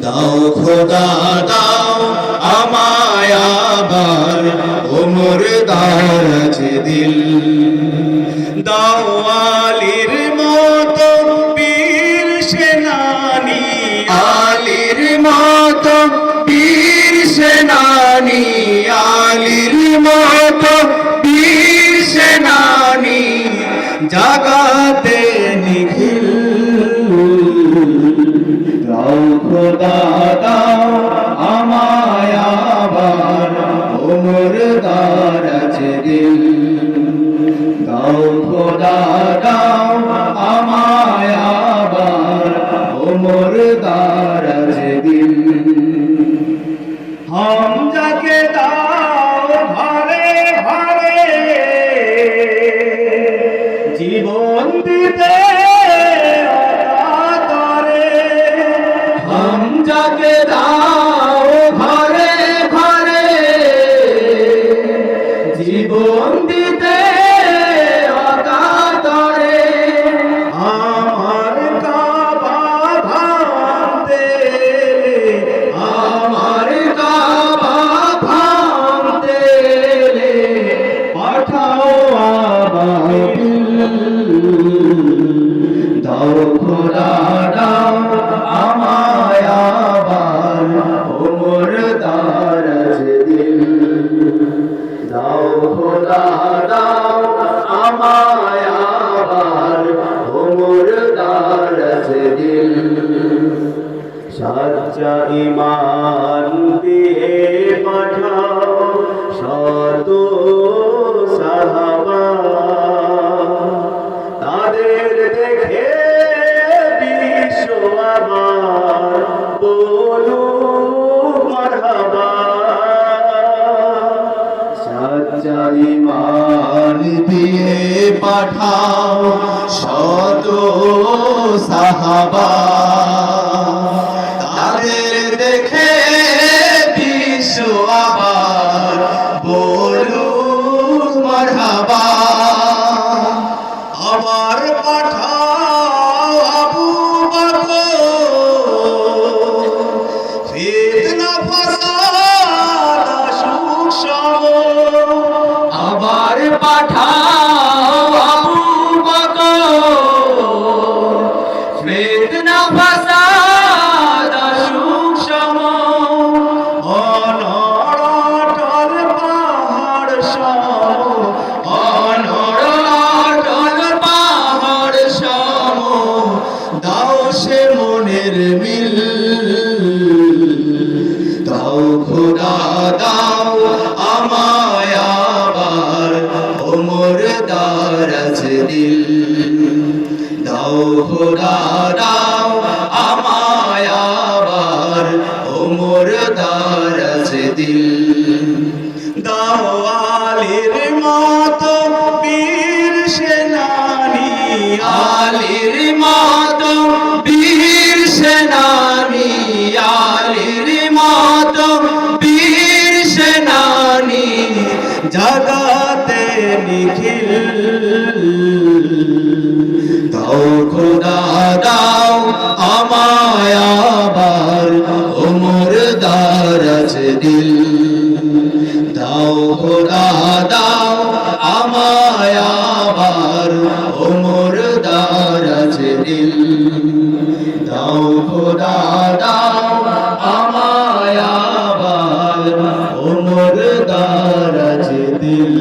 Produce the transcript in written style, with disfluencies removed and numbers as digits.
দাও খোদা দাও আমায় আবার ওমর দারাজ দিল। দাও আলীর মতো বীর সেনানী, আলীর মতো বীর সেনানী, আলীর মতো বীর সেনানী, জাগাতে নিখিল। দাও খোদা দাও আমায় আবার ওমর দারাজ দিল। দাও খোদা দাও আমায় আবার ওমর দারাজ দিল। হামজাকে দাও ঘরে ঘরে জীবন দিতে অকাতরে। হামজাকে দাও ঘরে ঘরে জীবন দিতে অকাতরে। আমার কাবা ভাঙতে, আমার কাবা ভাঙতে পাঠাও আবাবিল। দাও খোদা দাও আমায় আবার ওমর দারাজ দিল। দাও খোদা দাও আমায় আবার ওমর দারাজ দিল। সাচ্চা ঈমান দিয়ে পাঠাও শত সাহাবা, তাদের দেখে বিশ্ব আবার বলুক মারহাবা। সাচ্চা ঈমান দিয়ে পাঠাও শত সাহাবা, তাদের দেখে বিশ্ব আবার বলুক মারহাবা। আবার পাঠাও আবু বকর, ফিতনা ফাসাদ আসুক সব। আবার পাঠাও আবু বকর, ফিতনা ফাসাদ আসুক সব। অনড় পাহাড় সম, অনড় পাহাড় সম, দাও সে মনের মিল। দাও খোদা দাও আমায় আবার ওমর দারাজ দিল। দাও খোদা দাও আমায় আবার ওমর দারাজ দিল। দাও আলীর মতো বীর সেনানী, আলীর মতো বীর সেনানী, আলীর মতো বীর সেনানী, জাগাতে নিখিল। দাও খোদা দাও আমায় আবার ওমর দারাজ দিল। দাও খোদা দাও আমায় আবার ওমর দারাজ দিল। দাও খোদা দাও আমায় আবার ওমর দারাজ দিল।